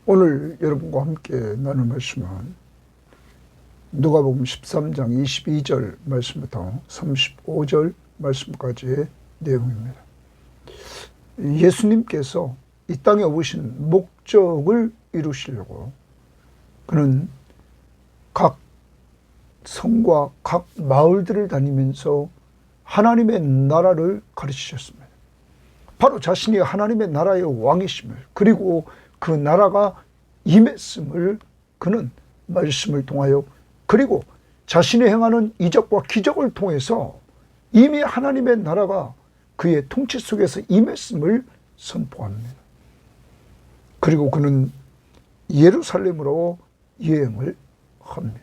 오늘 여러분과 함께 나눌 말씀은 누가복음 13장 22절 말씀부터 35절 말씀까지의 내용입니다. 예수님께서 이 땅에 오신 목적을 이루시려고 그는 각 성과 각 마을들을 다니면서 하나님의 나라를 가르치셨습니다. 바로 자신이 하나님의 나라의 왕이심을, 그리고 그 나라가 임했음을 그는 말씀을 통하여, 그리고 자신이 행하는 이적과 기적을 통해서 이미 하나님의 나라가 그의 통치 속에서 임했음을 선포합니다. 그리고 그는 예루살렘으로 여행을 합니다.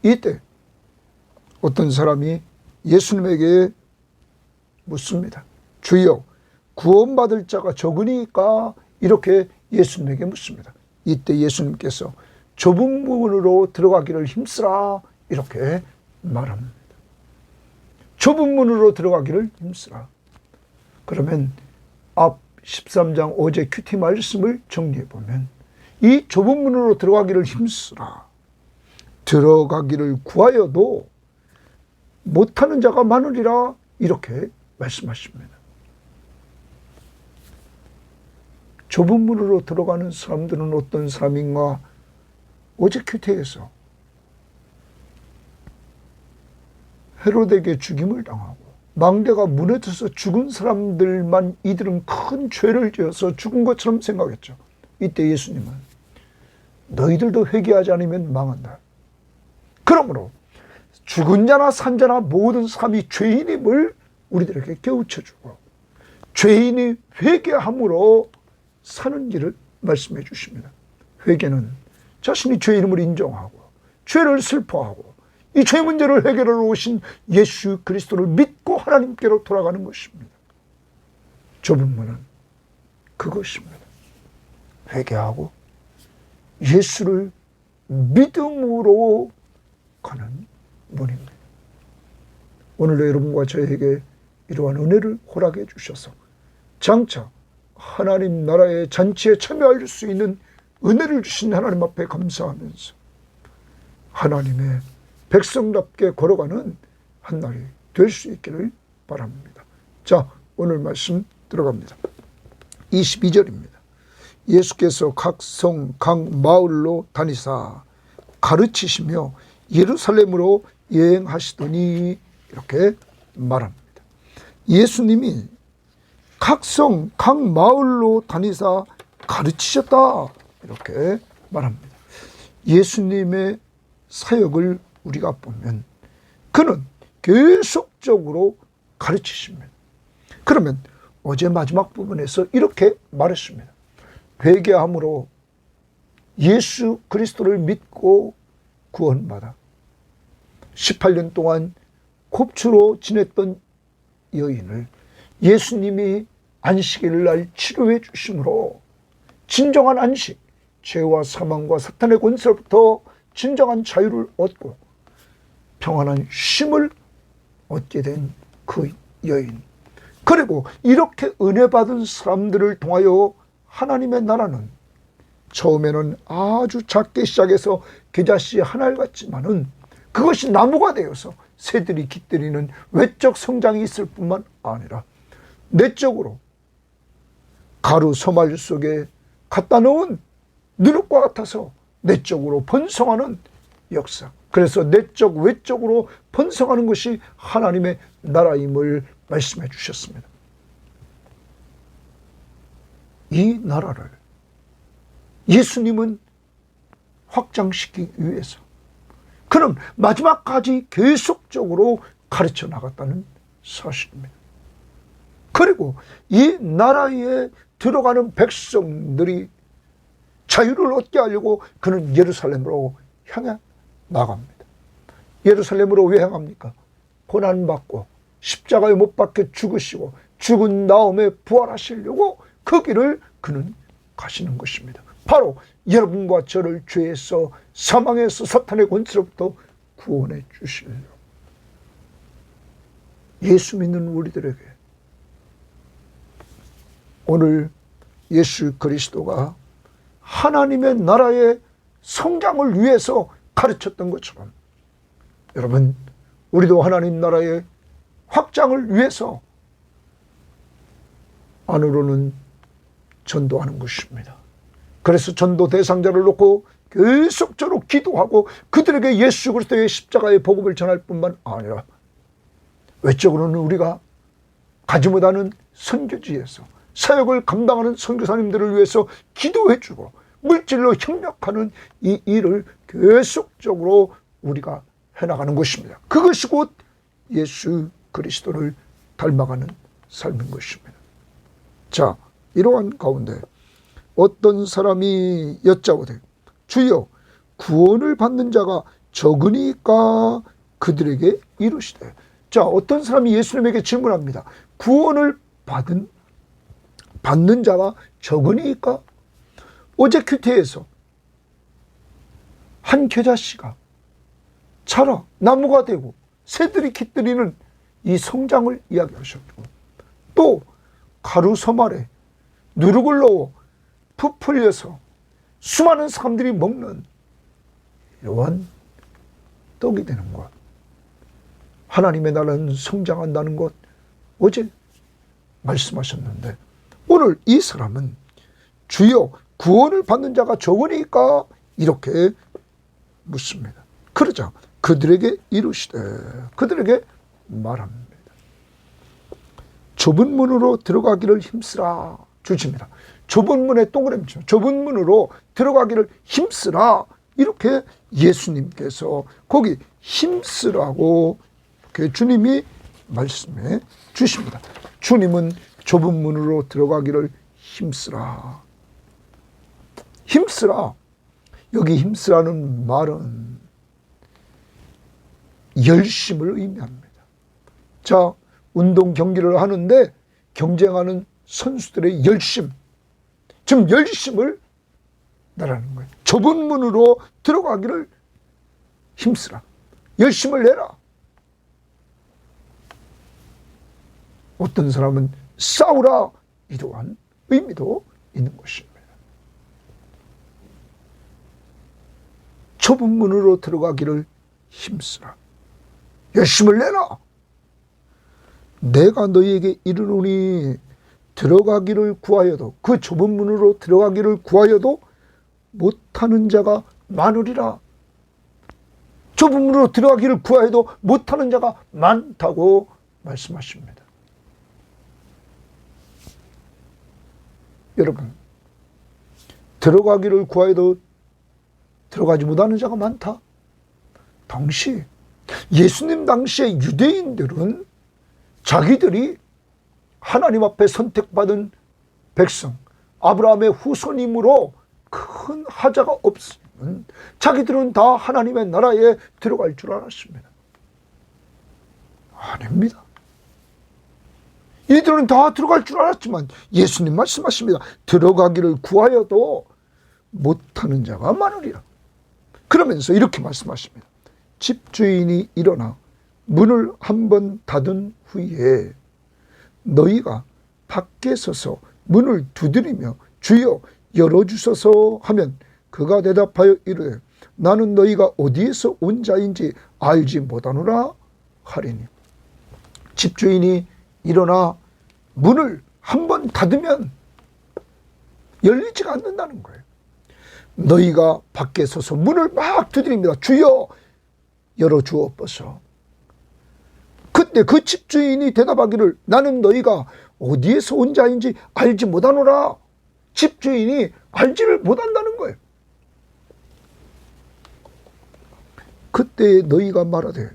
이때 어떤 사람이 예수님에게 묻습니다. 주여, 구원받을 자가 적으니까? 이렇게 예수님에게 묻습니다. 이때 예수님께서 좁은 문으로 들어가기를 힘쓰라, 이렇게 말합니다. 좁은 문으로 들어가기를 힘쓰라. 그러면 앞 13장 어제 큐티 말씀을 정리해 보면 이 좁은 문으로 들어가기를 힘쓰라, 들어가기를 구하여도 못하는 자가 많으리라, 이렇게 말씀하십니다. 좁은 문으로 들어가는 사람들은 어떤 사람인가? 어제 큐티에서 헤로데에게 죽임을 당하고 망대가 무너져서 죽은 사람들만 이들은 큰 죄를 지어서 죽은 것처럼 생각했죠. 이때 예수님은 너희들도 회개하지 않으면 망한다. 그러므로 죽은 자나 산 자나 모든 사람이 죄인임을 우리들에게 깨우쳐주고 죄인이 회개함으로 사는 길을 말씀해 주십니다. 회개는 자신이 죄인임을 인정하고 죄를 슬퍼하고 이 죄 문제를 해결하러 오신 예수 그리스도를 믿고 하나님께로 돌아가는 것입니다. 좁은 문은 그것입니다. 회개하고 예수를 믿음으로 가는 문입니다. 오늘도 여러분과 저에게 이러한 은혜를 허락해 주셔서 장차 하나님 나라의 잔치에 참여할 수 있는 은혜를 주신 하나님 앞에 감사하면서 하나님의 백성답게 걸어가는 한 날이 될 수 있기를 바랍니다. 자, 오늘 말씀 들어갑니다. 22절입니다. 예수께서 각 성, 각 마을로 다니사 가르치시며 예루살렘으로 여행하시더니, 이렇게 말합니다. 예수님이 각 성, 각 마을로 다니사 가르치셨다, 이렇게 말합니다. 예수님의 사역을 우리가 보면 그는 계속적으로 가르치십니다. 그러면 어제 마지막 부분에서 이렇게 말했습니다. 회개함으로 예수 그리스도를 믿고 구원받아 18년 동안 곱추로 지냈던 여인을 예수님이 안식일 날 치료해 주심으로 진정한 안식, 죄와 사망과 사탄의 권세로부터 진정한 자유를 얻고 평안한 쉼을 얻게 된 그 여인, 그리고 이렇게 은혜 받은 사람들을 통하여 하나님의 나라는 처음에는 아주 작게 시작해서 겨자씨 한 알 같지만은 그것이 나무가 되어서 새들이 깃들이는 외적 성장이 있을 뿐만 아니라 내적으로 가루 소말 속에 갖다 놓은 누룩과 같아서 내적으로 번성하는 역사. 그래서 내적 외적으로 번성하는 것이 하나님의 나라임을 말씀해 주셨습니다. 이 나라를 예수님은 확장시키기 위해서 그는 마지막까지 계속적으로 가르쳐 나갔다는 사실입니다. 그리고 이 나라에 들어가는 백성들이 자유를 얻게 하려고 그는 예루살렘으로 향해 나갑니다. 예루살렘으로 왜 향합니까? 고난받고 십자가에 못 박혀 죽으시고 죽은 다음에 부활하시려고 그 길을 그는 가시는 것입니다. 바로 여러분과 저를 죄에서 사망에서 사탄의 권세로부터 구원해 주시려고. 예수 믿는 우리들에게 오늘 예수 그리스도가 하나님의 나라의 성장을 위해서 가르쳤던 것처럼 여러분, 우리도 하나님 나라의 확장을 위해서 안으로는 전도하는 것입니다. 그래서 전도 대상자를 놓고 계속적으로 기도하고 그들에게 예수 그리스도의 십자가의 복음을 전할 뿐만 아니라 외적으로는 우리가 가지 못하는 선교지에서 사역을 감당하는 선교사님들을 위해서 기도해주고 물질로 협력하는 이 일을 계속적으로 우리가 해나가는 것입니다. 그것이 곧 예수 그리스도를 닮아가는 삶인 것입니다. 자, 이러한 가운데 어떤 사람이 여짜오되 주여 구원을 받는 자가 적으니까 그들에게 이르시되. 자, 어떤 사람이 예수님에게 질문합니다. 구원을 받는 자가 적으니까. 어제 큐티에서 한 겨자씨가 자라 나무가 되고 새들이 깃들이는 이 성장을 이야기하셨고, 또 가루섬 아래 누룩을 넣어 부풀려서 수많은 사람들이 먹는 이러한 떡이 되는 것, 하나님의 나라는 성장한다는 것 어제 말씀하셨는데, 오늘 이 사람은 주여 구원을 받는 자가 적으니까 이렇게 묻습니다. 그러자 그들에게 이르시되, 그들에게 말합니다. 좁은 문으로 들어가기를 힘쓰라 주십니다. 좁은 문에 동그라미죠. 좁은 문으로 들어가기를 힘쓰라, 이렇게 예수님께서 거기 힘쓰라고 주님이 말씀해 주십니다. 주님은 좁은 문으로 들어가기를 힘쓰라. 힘쓰라. 여기 힘쓰라는 말은 열심을 의미합니다. 자, 운동 경기를 하는데 경쟁하는 선수들의 열심, 지금 열심을 내라는 거예요. 좁은 문으로 들어가기를 힘쓰라. 열심을 내라. 어떤 사람은 싸우라, 이러한 의미도 있는 것입니다. 좁은 문으로 들어가기를 힘쓰라. 열심을 내라. 내가 너희에게 이르노니 들어가기를 구하여도, 그 좁은 문으로 들어가기를 구하여도 못하는 자가 많으리라. 좁은 문으로 들어가기를 구하여도 못하는 자가 많다고 말씀하십니다. 여러분, 들어가기를 구하여도 들어가지 못하는 자가 많다. 당시 예수님 당시의 유대인들은 자기들이 하나님 앞에 선택받은 백성, 아브라함의 후손이므로 큰 하자가 없으면 자기들은 다 하나님의 나라에 들어갈 줄 알았습니다. 아닙니다. 이들은 다 들어갈 줄 알았지만 예수님 말씀하십니다. 들어가기를 구하여도 못하는 자가 많으리라. 그러면서 이렇게 말씀하십니다. 집주인이 일어나 문을 한번 닫은 후에 너희가 밖에 서서 문을 두드리며 주여 열어주소서 하면 그가 대답하여 이르되 나는 너희가 어디에서 온 자인지 알지 못하노라 하리니. 집주인이 일어나 문을 한번 닫으면 열리지가 않는다는 거예요. 너희가 밖에 서서 문을 막 두드립니다. 주여 열어주옵소서. 그때 그 집주인이 대답하기를 나는 너희가 어디에서 온 자인지 알지 못하노라. 집주인이 알지를 못한다는 거예요. 그때 너희가 말하되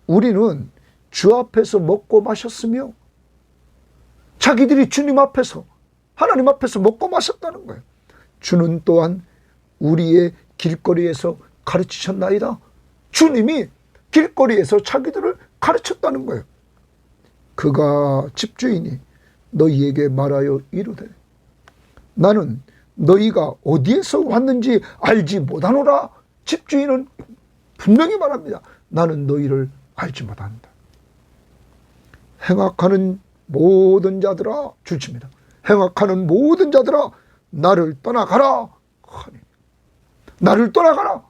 우리는 주 앞에서 먹고 마셨으며, 자기들이 주님 앞에서 하나님 앞에서 먹고 마셨다는 거예요. 주는 또한 우리의 길거리에서 가르치셨나이다. 주님이 길거리에서 자기들을 가르쳤다는 거예요. 그가 집주인이 너희에게 말하여 이르되 나는 너희가 어디에서 왔는지 알지 못하노라. 집주인은 분명히 말합니다. 나는 너희를 알지 못한다. 행악하는 모든 자들아, 주십니다. 행악하는 모든 자들아 나를 떠나가라 하니 나를 떠나가라.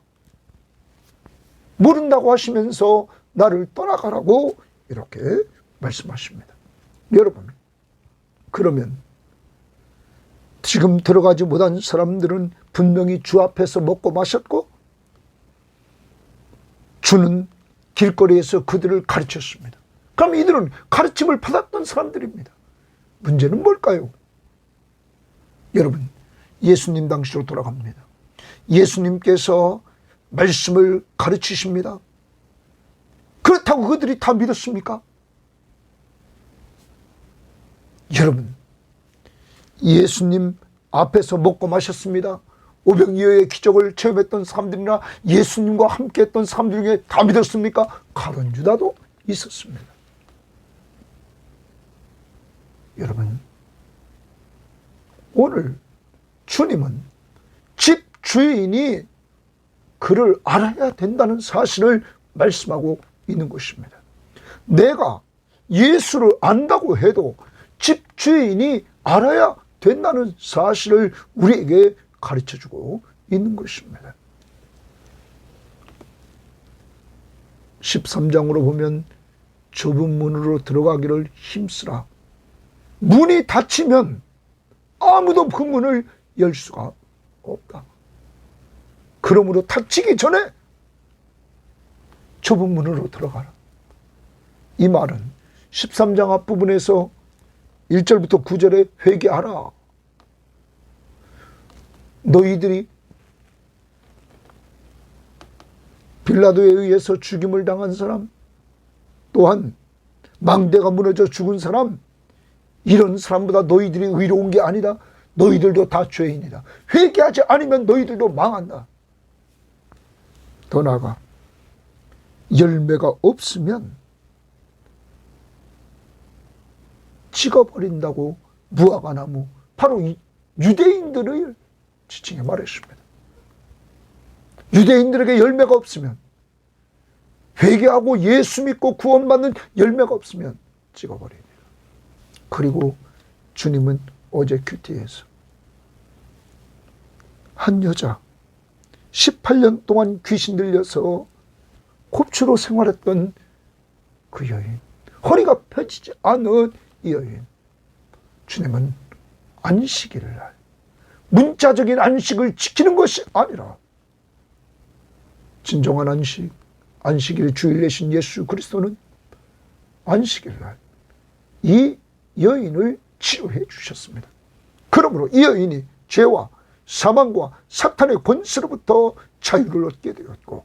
모른다고 하시면서 나를 떠나가라고 이렇게 말씀하십니다. 여러분, 그러면 지금 들어가지 못한 사람들은 분명히 주 앞에서 먹고 마셨고 주는 길거리에서 그들을 가르쳤습니다. 그럼 이들은 가르침을 받았던 사람들입니다. 문제는 뭘까요? 여러분, 예수님 당시로 돌아갑니다. 예수님께서 말씀을 가르치십니다. 그렇다고 그들이 다 믿었습니까? 여러분, 예수님 앞에서 먹고 마셨습니다. 오병이어의 기적을 체험했던 사람들이나 예수님과 함께했던 사람들 중에 다 믿었습니까? 가룟 유다도 있었습니다. 여러분, 오늘 주님은 집 주인이 그를 알아야 된다는 사실을 말씀하고 있는 것입니다. 내가 예수를 안다고 해도 집 주인이 알아야 된다는 사실을 우리에게 가르쳐주고 있는 것입니다. 13장으로 보면 좁은 문으로 들어가기를 힘쓰라. 문이 닫히면 아무도 그 문을 열 수가 없다. 그러므로 닫히기 전에 좁은 문으로 들어가라. 이 말은 13장 앞부분에서 1절부터 9절에 회개하라. 너희들이 빌라도에 의해서 죽임을 당한 사람, 또한 망대가 무너져 죽은 사람, 이런 사람보다 너희들이 의로운 게 아니다. 너희들도 다 죄인이다. 회개하지 않으면 너희들도 망한다. 더 나아가 열매가 없으면 찍어버린다고 무화과나무, 바로 이 유대인들을 지칭해 말했습니다. 유대인들에게 열매가 없으면, 회개하고 예수 믿고 구원받는 열매가 없으면 찍어버립니다. 그리고 주님은 어제 큐티에서 한 여자 18년 동안 귀신 들려서 곱추로 생활했던 그 여인, 허리가 펴지지 않은 이 여인, 주님은 안식일날 문자적인 안식을 지키는 것이 아니라 진정한 안식, 안식일의 주일 되신 예수 그리스도는 안식일날 이 여인을 치료해 주셨습니다. 그러므로 이 여인이 죄와 사망과 사탄의 권세로부터 자유를 얻게 되었고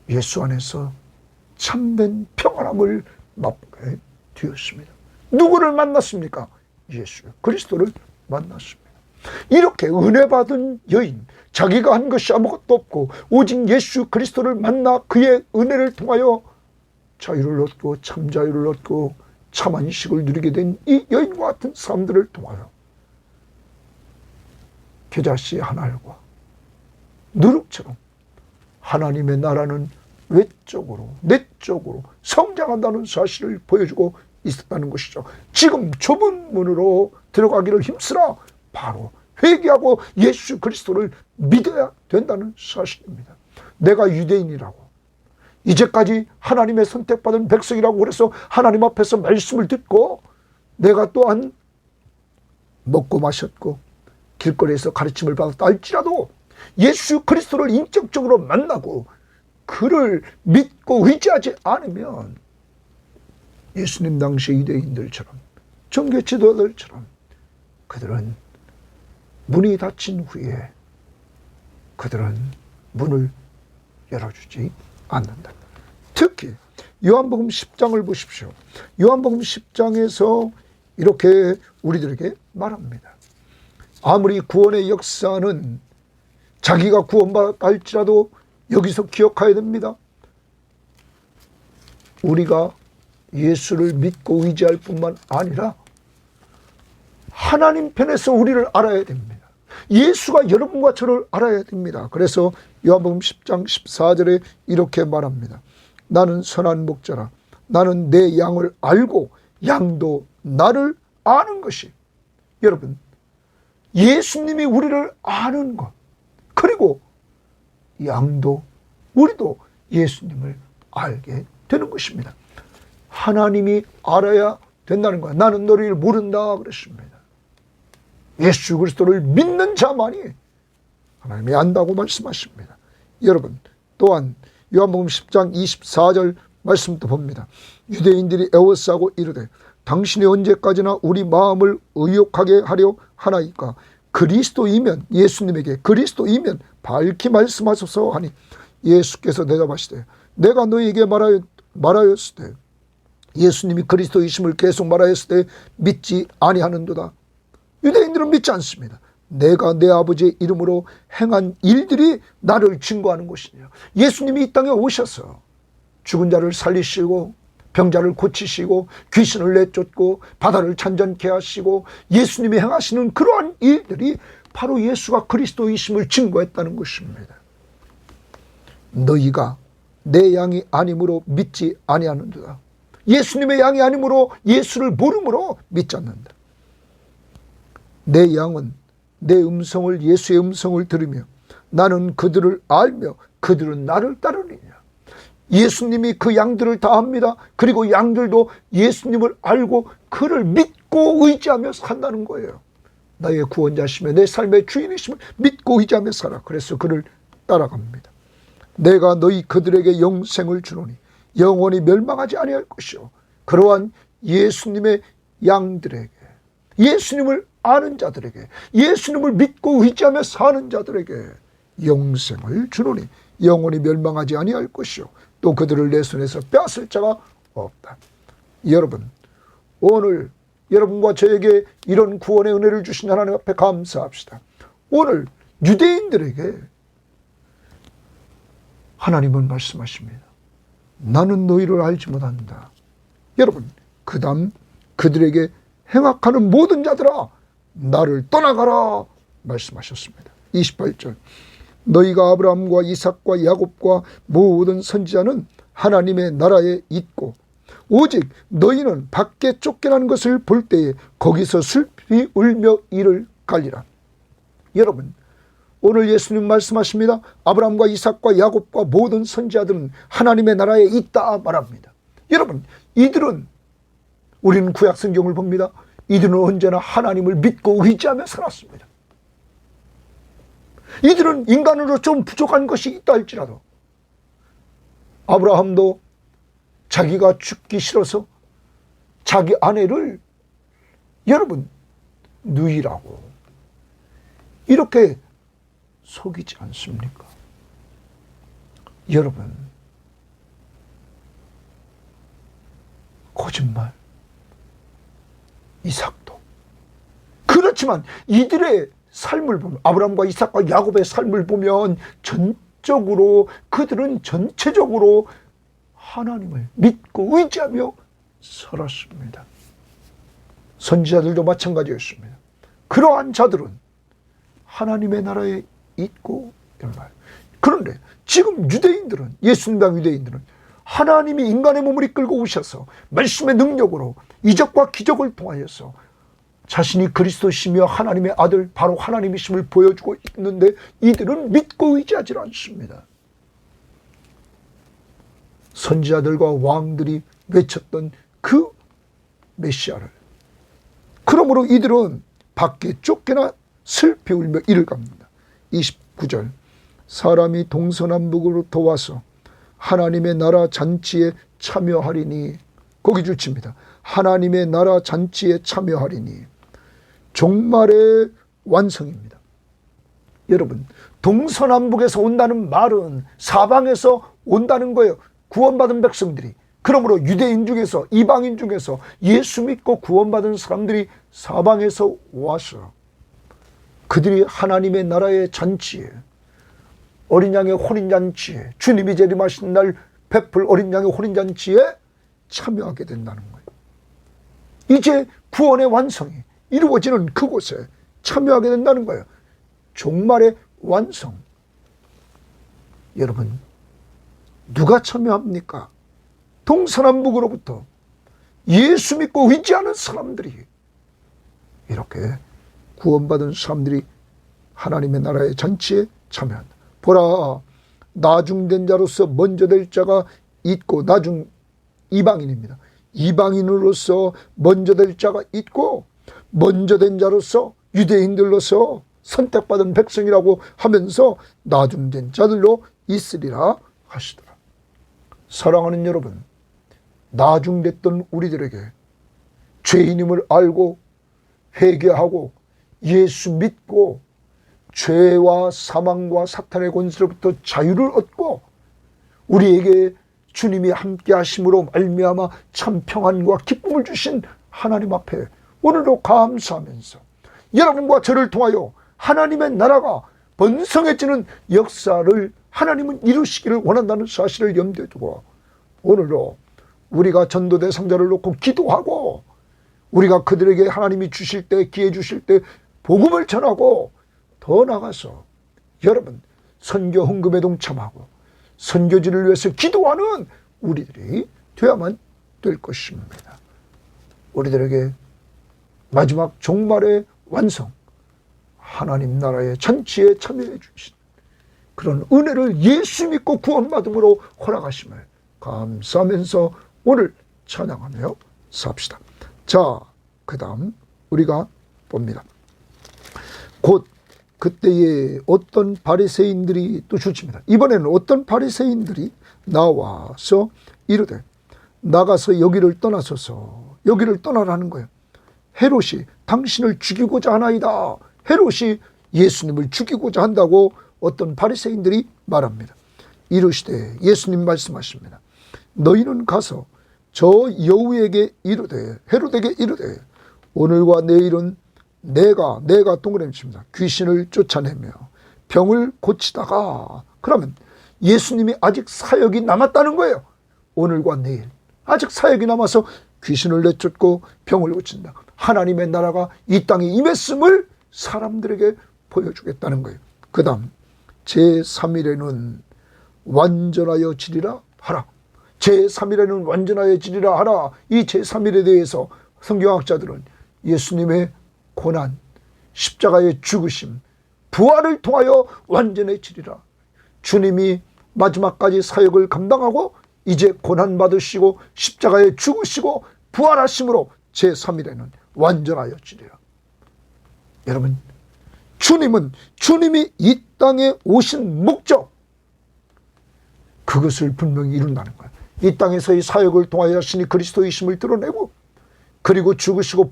예수 안에서 참된 평안함을 맛보게 되었습니다. 누구를 만났습니까? 예수 그리스도를 만났습니다. 이렇게 은혜 받은 여인, 자기가 한 것이 아무것도 없고 오직 예수 그리스도를 만나 그의 은혜를 통하여 자유를 얻고 참 자유를 얻고 참 안식을 누리게 된 이 여인과 같은 사람들을 통하여 겨자씨 한 알과 누룩처럼 하나님의 나라는 외적으로 내적으로 성장한다는 사실을 보여주고 있었다는 것이죠. 지금 좁은 문으로 들어가기를 힘쓰라. 바로 회개하고 예수 그리스도를 믿어야 된다는 사실입니다. 내가 유대인이라고, 이제까지 하나님의 선택받은 백성이라고 그래서 하나님 앞에서 말씀을 듣고 내가 또한 먹고 마셨고 길거리에서 가르침을 받았다 할지라도 예수 그리스도를 인격적으로 만나고 그를 믿고 의지하지 않으면 예수님 당시 유대인들처럼 종교 지도자들처럼 그들은 문이 닫힌 후에 그들은 문을 열어주지 않는다. 특히 요한복음 10장을 보십시오. 요한복음 10장에서 이렇게 우리들에게 말합니다. 아무리 구원의 역사는 자기가 구원받았다 할지라도 여기서 기억해야 됩니다. 우리가 예수를 믿고 의지할 뿐만 아니라 하나님 편에서 우리를 알아야 됩니다. 예수가 여러분과 저를 알아야 됩니다. 그래서 요한복음 10장 14절에 이렇게 말합니다. 나는 선한 목자라. 나는 내 양을 알고 양도 나를 아는 것이. 여러분, 예수님이 우리를 아는 것, 그리고 양도 우리도 예수님을 알게 되는 것입니다. 하나님이 알아야 된다는 거야. 나는 너를 모른다 그랬습니다. 예수 그리스도를 믿는 자만이 하나님이 안다고 말씀하십니다. 여러분, 또한 요한복음 10장 24절 말씀도 봅니다. 유대인들이 애워싸고 이르되 당신이 언제까지나 우리 마음을 의욕하게 하려 하나이까? 그리스도이면, 예수님에게 그리스도이면 밝히 말씀하소서 하니 예수께서 대답하시되 내가 너희에게 말하였을 때, 예수님이 그리스도이심을 계속 말하였을 때 믿지 아니하는도다. 유대인들은 믿지 않습니다. 내가 내 아버지의 이름으로 행한 일들이 나를 증거하는 것이냐. 예수님이 이 땅에 오셔서 죽은 자를 살리시고 병자를 고치시고 귀신을 내쫓고 바다를 잔잔케 하시고 예수님이 행하시는 그러한 일들이 바로 예수가 그리스도이심을 증거했다는 것입니다. 너희가 내 양이 아니므로 믿지 아니하는도다. 예수님의 양이 아니므로, 예수를 모름으로 믿지 않는다. 내 양은 내 음성을, 예수의 음성을 들으며 나는 그들을 알며 그들은 나를 따르느냐. 예수님이 그 양들을 다 압니다. 그리고 양들도 예수님을 알고 그를 믿고 의지하며 산다는 거예요. 나의 구원자시며 내 삶의 주인이심을 믿고 의지하며 살아. 그래서 그를 따라갑니다. 내가 너희 그들에게 영생을 주노니 영원히 멸망하지 아니할 것이요. 그러한 예수님의 양들에게, 예수님을 아는 자들에게, 예수님을 믿고 의지하며 사는 자들에게 영생을 주노니 영원히 멸망하지 아니할 것이요. 또 그들을 내 손에서 빼앗을 자가 없다. 여러분, 오늘 여러분과 저에게 이런 구원의 은혜를 주신 하나님 앞에 감사합시다. 오늘 유대인들에게 하나님은 말씀하십니다. 나는 너희를 알지 못한다. 여러분, 그 다음 그들에게 행악하는 모든 자들아 나를 떠나가라 말씀하셨습니다. 28절, 너희가 아브라함과 이삭과 야곱과 모든 선지자는 하나님의 나라에 있고 오직 너희는 밖에 쫓겨난 것을 볼 때에 거기서 슬피 울며 이를 갈리라. 여러분, 오늘 예수님 말씀하십니다. 아브라함과 이삭과 야곱과 모든 선지자들은 하나님의 나라에 있다 말합니다. 여러분, 이들은, 우리는 구약 성경을 봅니다. 이들은 언제나 하나님을 믿고 의지하며 살았습니다. 이들은 인간으로 좀 부족한 것이 있다 할지라도 아브라함도 자기가 죽기 싫어서 자기 아내를, 여러분, 누이라고 이렇게 속이지 않습니까? 여러분, 거짓말, 이삭도 그렇지만 이들의 삶을 보면, 아브라함과 이삭과 야곱의 삶을 보면 전적으로 그들은 전체적으로 하나님을 믿고 의지하며 살았습니다. 선지자들도 마찬가지였습니다. 그러한 자들은 하나님의 나라에 있고 이런 말. 그런데 지금 유대인들은, 예수님당 유대인들은 하나님이 인간의 몸을 이끌고 오셔서 말씀의 능력으로 이적과 기적을 통하여서 자신이 그리스도시며 하나님의 아들, 바로 하나님이심을 보여주고 있는데 이들은 믿고 의지하지 않습니다. 선지자들과 왕들이 외쳤던 그 메시아를, 그러므로 이들은 밖에 쫓겨나 슬피 울며 이를 갑니다. 29절, 사람이 동서남북으로부터 와서 하나님의 나라 잔치에 참여하리니, 거기 줄칩니다. 하나님의 나라 잔치에 참여하리니 종말의 완성입니다. 여러분, 동서남북에서 온다는 말은 사방에서 온다는 거예요. 구원받은 백성들이. 그러므로 유대인 중에서, 이방인 중에서 예수 믿고 구원받은 사람들이 사방에서 와서 그들이 하나님의 나라의 잔치에, 어린 양의 혼인잔치에, 주님이 재림하신 날 베풀 어린 양의 혼인잔치에 참여하게 된다는 거예요. 이제 구원의 완성이 이루어지는 그곳에 참여하게 된다는 거예요. 종말의 완성. 여러분, 누가 참여합니까? 동서남북으로부터 예수 믿고 의지하는 사람들이 이렇게 구원받은 사람들이 하나님의 나라의 잔치에 참여한다. 보라, 나중된 자로서 먼저 될 자가 있고, 이방인입니다. 이방인으로서 먼저 될 자가 있고, 먼저 된 자로서 유대인들로서 선택받은 백성이라고 하면서 나중된 자들로 있으리라 하시더라. 사랑하는 여러분, 나중됐던 우리들에게 죄인임을 알고 회개하고 예수 믿고 죄와 사망과 사탄의 권세로부터 자유를 얻고 우리에게 주님이 함께 하심으로 말미암아 참 평안과 기쁨을 주신 하나님 앞에 오늘도 감사하면서 여러분과 저를 통하여 하나님의 나라가 번성해지는 역사를 하나님은 이루시기를 원한다는 사실을 염두에 두고 오늘도 우리가 전도 대상자를 놓고 기도하고 우리가 그들에게 하나님이 주실 때, 기회 주실 때 복음을 전하고 더 나아가서 여러분 선교 헌금에 동참하고 선교지를 위해서 기도하는 우리들이 되어야만 될 것입니다. 우리들에게 마지막 종말의 완성, 하나님 나라의 잔치에 참여해 주신 그런 은혜를 예수 믿고 구원받음으로 허락하심을 감사하면서 오늘 찬양하며 삽시다. 자, 그 다음 우리가 봅니다. 곧 그때에 어떤 바리새인들이 또 주칩니다. 이번에는 어떤 바리새인들이 나와서 이르되 나가서 여기를 떠나소서. 여기를 떠나라는 거예요. 헤롯이 당신을 죽이고자 하나이다. 헤롯이 예수님을 죽이고자 한다고 어떤 바리새인들이 말합니다. 이르시되 예수님 말씀하십니다. 너희는 가서 저 여우에게 이르되 헤롯에게 이르되 오늘과 내일은 내가 동그라미 칩니다. 귀신을 쫓아내며 병을 고치다가 그러면 예수님이 아직 사역이 남았다는 거예요. 오늘과 내일 아직 사역이 남아서 귀신을 내쫓고 병을 고친다. 하나님의 나라가 이 땅에 임했음을 사람들에게 보여주겠다는 거예요. 그 다음 제3일에는 완전하여 지리라 하라. 제3일에는 완전하여 지리라 하라. 이 제3일에 대해서 성경학자들은 예수님의 고난, 십자가의 죽으심, 부활을 통하여 완전해지리라. 주님이 마지막까지 사역을 감당하고 이제 고난받으시고 십자가에 죽으시고 부활하심으로 제3일에는 완전하여지리라. 여러분, 주님이 이 땅에 오신 목적, 그것을 분명히 이룬다는 거예요. 이 땅에서의 사역을 통하여 자신이 그리스도이심을 드러내고 그리고 죽으시고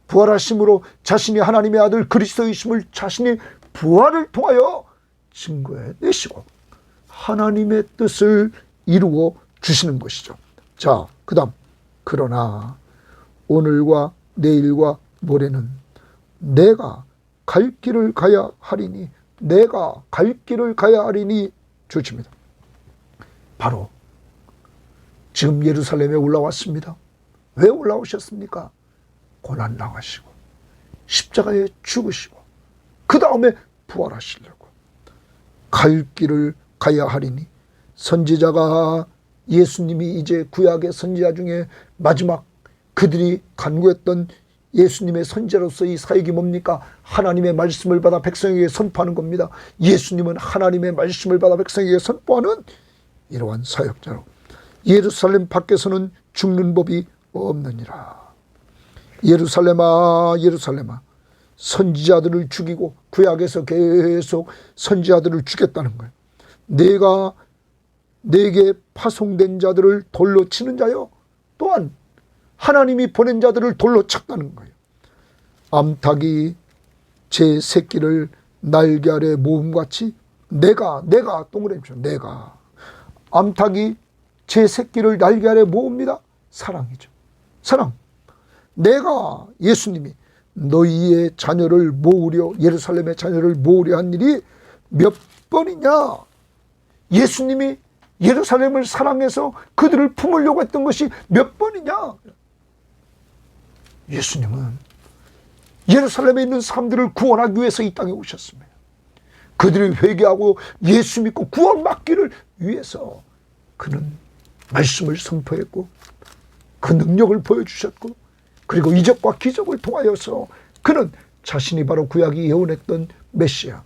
부활하심으로 자신이 하나님의 아들 그리스도이심을 자신이 부활을 통하여 증거해 내시고 하나님의 뜻을 이루어 주시는 것이죠. 자, 그 다음 그러나 오늘과 내일과 모레는 내가 갈 길을 가야 하리니 주십니다. 바로 지금 예루살렘에 올라왔습니다. 왜 올라오셨습니까? 고난 당하시고 십자가에 죽으시고 그 다음에 부활하시려고 갈 길을 가야 하리니 선지자가 예수님이 이제 구약의 선지자 중에 마지막 그들이 간구했던 예수님의 선지자로서의 사역이 뭡니까? 하나님의 말씀을 받아 백성에게 선포하는 겁니다. 예수님은 하나님의 말씀을 받아 백성에게 선포하는 이러한 사역자로 예루살렘 밖에서는 죽는 법이 없느니라. 예루살렘아 선지자들을 죽이고 구약에서 계속 선지자들을 죽였다는 거예요. 내게 파송된 자들을 돌로 치는 자요 또한 하나님이 보낸 자들을 돌로 쳤다는 거예요. 암탉이 제 새끼를 날개 아래 모음같이 내가 동그라미 쳐 내가 암탉이 제 새끼를 날개 아래 모읍니다. 사랑이죠. 사랑. 내가 예수님이 너희의 자녀를 모으려 예루살렘의 자녀를 모으려 한 일이 몇 번이냐. 예수님이 예루살렘을 사랑해서 그들을 품으려고 했던 것이 몇 번이냐. 예수님은 예루살렘에 있는 사람들을 구원하기 위해서 이 땅에 오셨습니다. 그들이 회개하고 예수 믿고 구원받기를 위해서 그는 말씀을 선포했고 그 능력을 보여주셨고 그리고 이적과 기적을 통하여서 그는 자신이 바로 구약이 예언했던 메시아.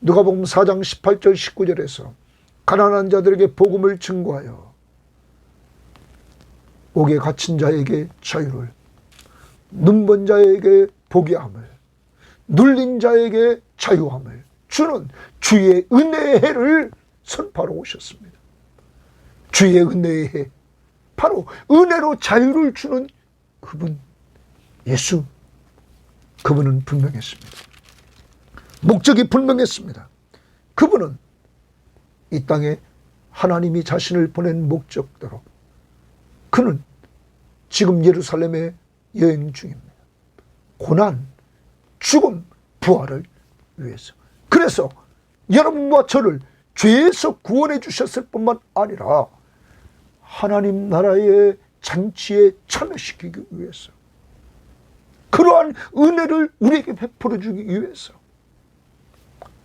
누가복음 4장 18절 19절에서 가난한 자들에게 복음을 증거하여 옥에 갇힌 자에게 자유를, 눈먼 자에게 보게 함을, 눌린 자에게 자유함을 주는 주의 은혜의 해를 선포하러 오셨습니다. 주의 은혜의 해, 바로 은혜로 자유를 주는 그분 예수, 그분은 분명했습니다. 목적이 분명했습니다. 그분은 이 땅에 하나님이 자신을 보낸 목적대로 그는 지금 예루살렘에 여행 중입니다. 고난, 죽음, 부활을 위해서. 그래서 여러분과 저를 죄에서 구원해 주셨을 뿐만 아니라 하나님 나라의 잔치에 참여시키기 위해서, 그러한 은혜를 우리에게 베풀어 주기 위해서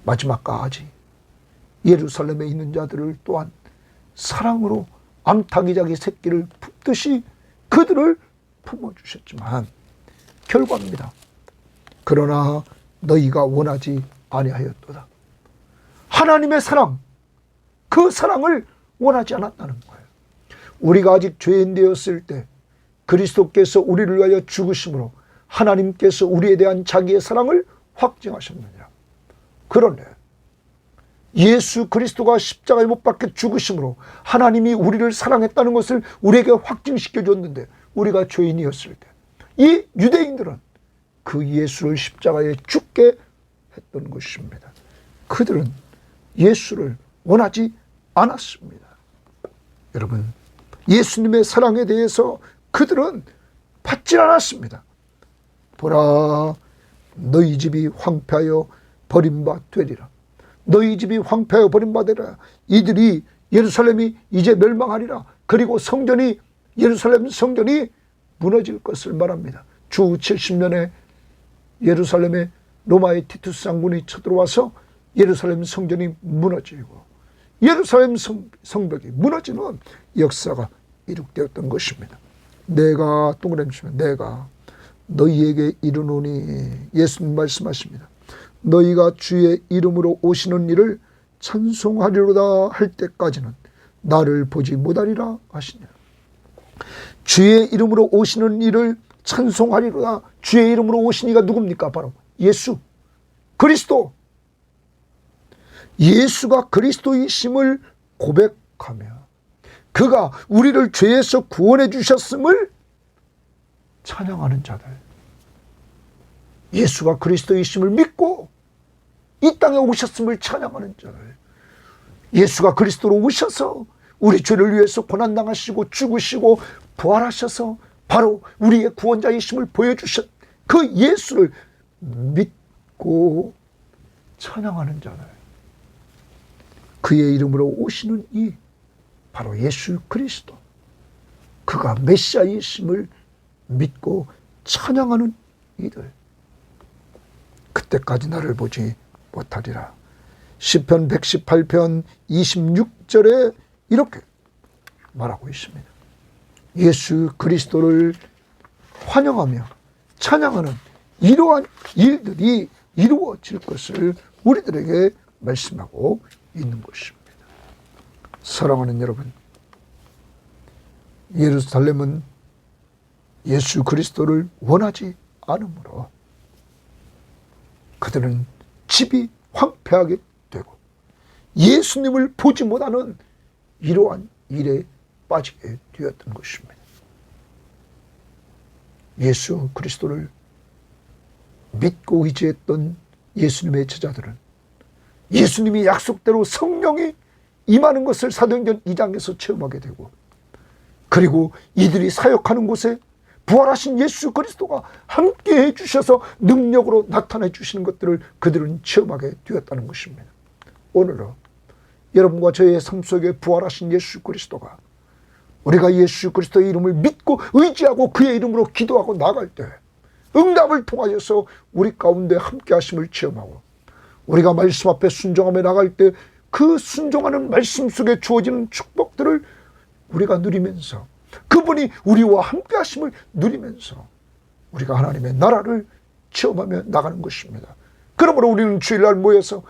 마지막까지 예루살렘에 있는 자들을 또한 사랑으로 암탉이자기 새끼를 품듯이 그들을 품어주셨지만 결과입니다. 그러나 너희가 원하지 아니하였도다. 하나님의 사랑, 그 사랑을 원하지 않았다는 거예요. 우리가 아직 죄인 되었을 때 그리스도께서 우리를 위하여 죽으심으로 하나님께서 우리에 대한 자기의 사랑을 확증하셨느니라. 그런데 예수 그리스도가 십자가에 못 박혀 죽으심으로 하나님이 우리를 사랑했다는 것을 우리에게 확증시켜 줬는데, 우리가 죄인이었을 때 이 유대인들은 그 예수를 십자가에 죽게 했던 것입니다. 그들은 예수를 원하지 않았습니다. 여러분, 예수님의 사랑에 대해서 그들은 받지 않았습니다. 보라, 너희 집이 황폐하여 버림받되리라. 너희 집이 황폐하여 버림받으리라. 이들이, 예루살렘이 이제 멸망하리라. 그리고 성전이, 예루살렘 성전이 무너질 것을 말합니다. 주 70년에 예루살렘에 로마의 티투스 장군이 쳐들어와서 예루살렘 성전이 무너지고 예루살렘 성벽이 무너지는 역사가 이룩되었던 것입니다. 내가, 동그라미 치면 내가 너희에게 이르노니, 예수님 말씀하십니다. 너희가 주의 이름으로 오시는 일을 찬송하리로다 할 때까지는 나를 보지 못하리라 하시니라. 주의 이름으로 오시는 일을 찬송하리로다. 주의 이름으로 오신 이가 누굽니까? 바로 예수 그리스도. 예수가 그리스도이심을 고백하며 그가 우리를 죄에서 구원해 주셨음을 찬양하는 자들, 예수가 그리스도이심을 믿고 이 땅에 오셨음을 찬양하는 자들, 예수가 그리스도로 오셔서 우리 죄를 위해서 고난당하시고 죽으시고 부활하셔서 바로 우리의 구원자이심을 보여주신 그 예수를 믿고 찬양하는 자들, 그의 이름으로 오시는 이 바로 예수 그리스도, 그가 메시아이심을 믿고 찬양하는 이들, 그때까지 나를 보지 못하리라. 시편 118편 26절에 이렇게 말하고 있습니다. 예수 그리스도를 환영하며 찬양하는 이러한 일들이 이루어질 것을 우리들에게 말씀하고 있는 것입니다. 사랑하는 여러분, 예루살렘은 예수 그리스도를 원하지 않으므로 그들은 집이 황폐하게 되고 예수님을 보지 못하는 이러한 일에 빠지게 되었던 것입니다. 예수 그리스도를 믿고 의지했던 예수님의 제자들은 예수님이 약속대로 성령이 임하는 것을 사도행전 2장에서 체험하게 되고, 그리고 이들이 사역하는 곳에 부활하신 예수 그리스도가 함께 해주셔서 능력으로 나타내 주시는 것들을 그들은 체험하게 되었다는 것입니다. 오늘은 여러분과 저의 삶 속에 부활하신 예수 그리스도가, 우리가 예수 그리스도의 이름을 믿고 의지하고 그의 이름으로 기도하고 나갈 때 응답을 통하여서 우리 가운데 함께 하심을 체험하고, 우리가 말씀 앞에 순종하며 나갈 때 그 순종하는 말씀 속에 주어지는 축복들을 우리가 누리면서, 그분이 우리와 함께 하심을 누리면서 우리가 하나님의 나라를 체험하며 나가는 것입니다. 그러므로 우리는 주일날 모여서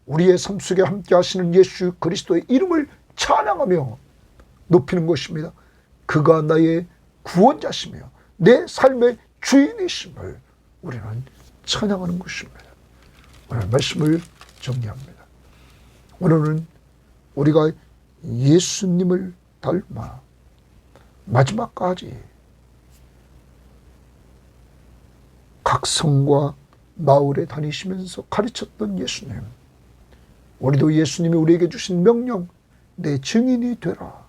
우리의 삶 속에 함께 하시는 예수 그리스도의 이름을 찬양하며 높이는 것입니다. 그가 나의 구원자시며 내 삶의 주인이심을 우리는 찬양하는 것입니다. 오늘 말씀을 정리합니다. 오늘은 우리가 예수님을 닮아 마지막까지 각 성과 마을에 다니시면서 가르쳤던 예수님, 우리도 예수님이 우리에게 주신 명령, 내 증인이 되라,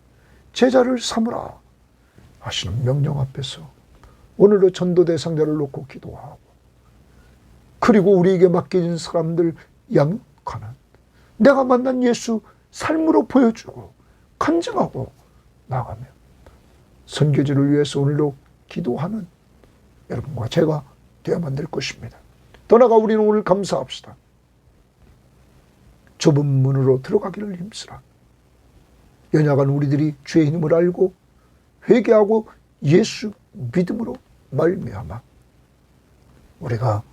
제자를 삼으라 하시는 명령 앞에서 오늘도 전도 대상자를 놓고 기도하고, 그리고 우리에게 맡겨진 사람들 양육하는, 내가 만난 예수 삶으로 보여주고 간증하고 나가며 선교지를 위해서 오늘도 기도하는 여러분과 제가 되어야만 될 것입니다. 더 나아가 우리는 오늘 감사합시다. 좁은 문으로 들어가기를 힘쓰라. 연약한 우리들이 주의 이름을 알고 회개하고 예수 믿음으로 말미암아 우리가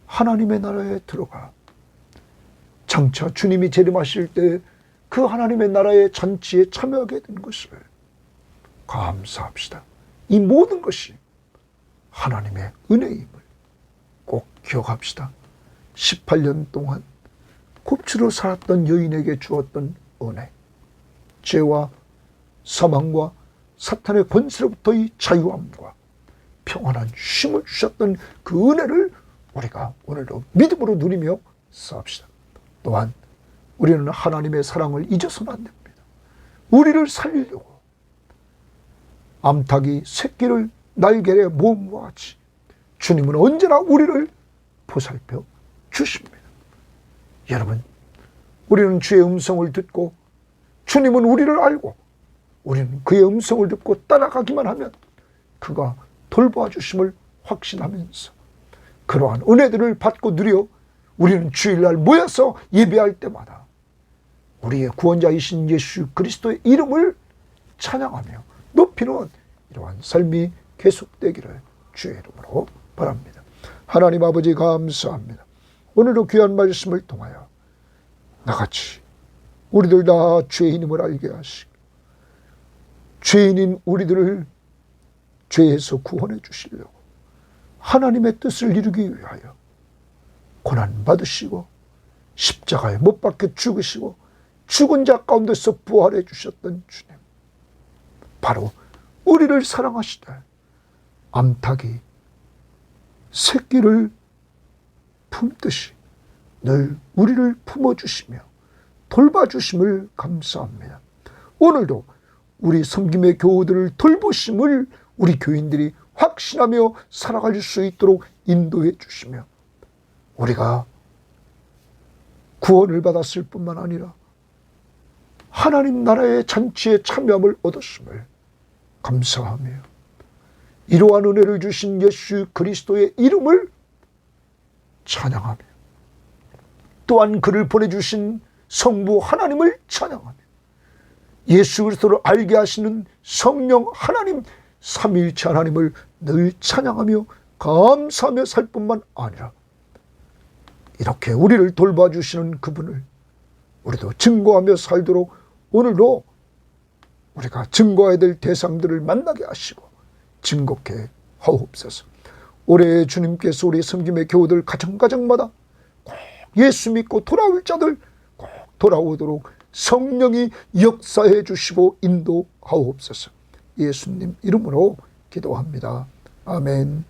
하나님의 나라에 들어가 장차 주님이 재림하실 때 그 하나님의 나라의 잔치에 참여하게 된 것을 감사합시다. 이 모든 것이 하나님의 은혜임을 꼭 기억합시다. 18년 동안 곱추로 살았던 여인에게 주었던 은혜, 죄와 사망과 사탄의 권세로부터의 자유함과 평안한 쉼을 주셨던 그 은혜를 우리가 오늘도 믿음으로 누리며 싸웁시다. 또한 우리는 하나님의 사랑을 잊어서는 안 됩니다. 우리를 살리려고 암탉이 새끼를 날개에 모음과 같이 주님은 언제나 우리를 보살펴 주십니다. 여러분, 우리는 주의 음성을 듣고 주님은 우리를 알고 우리는 그의 음성을 듣고 따라가기만 하면 그가 돌보아 주심을 확신하면서 그러한 은혜들을 받고 누려 우리는 주일날 모여서 예배할 때마다 우리의 구원자이신 예수 그리스도의 이름을 찬양하며 높이는 이러한 삶이 계속되기를 주의 이름으로 바랍니다. 하나님 아버지 감사합니다. 오늘도 귀한 말씀을 통하여 나같이 우리들 다 주의 이름을 알게 하시고 죄인인 우리들을 죄에서 구원해 주시려고 하나님의 뜻을 이루기 위하여 고난받으시고 십자가에 못 박혀 죽으시고 죽은 자 가운데서 부활해 주셨던 주님, 바로 우리를 사랑하시되 암탉이 새끼를 품듯이 늘 우리를 품어주시며 돌봐주심을 감사합니다. 오늘도 우리 섬김의 교우들을 돌보심을 우리 교인들이 확신하며 살아갈 수 있도록 인도해 주시며 우리가 구원을 받았을 뿐만 아니라 하나님 나라의 잔치에 참여함을 얻었음을 감사하며 이러한 은혜를 주신 예수 그리스도의 이름을 찬양하며 또한 그를 보내주신 성부 하나님을 찬양하며 예수 그리스도를 알게 하시는 성령 하나님 삼위일체 하나님을 늘 찬양하며 감사하며 살 뿐만 아니라 이렇게 우리를 돌봐주시는 그분을 우리도 증거하며 살도록 오늘도 우리가 증거해야 될 대상들을 만나게 하시고 증거케 하옵소서. 올해 주님께서 우리 섬김의 교우들 가정가정마다 꼭 예수 믿고 돌아올 자들 꼭 돌아오도록 성령이 역사해 주시고 인도하옵소서. 예수님 이름으로 기도합니다. 아멘.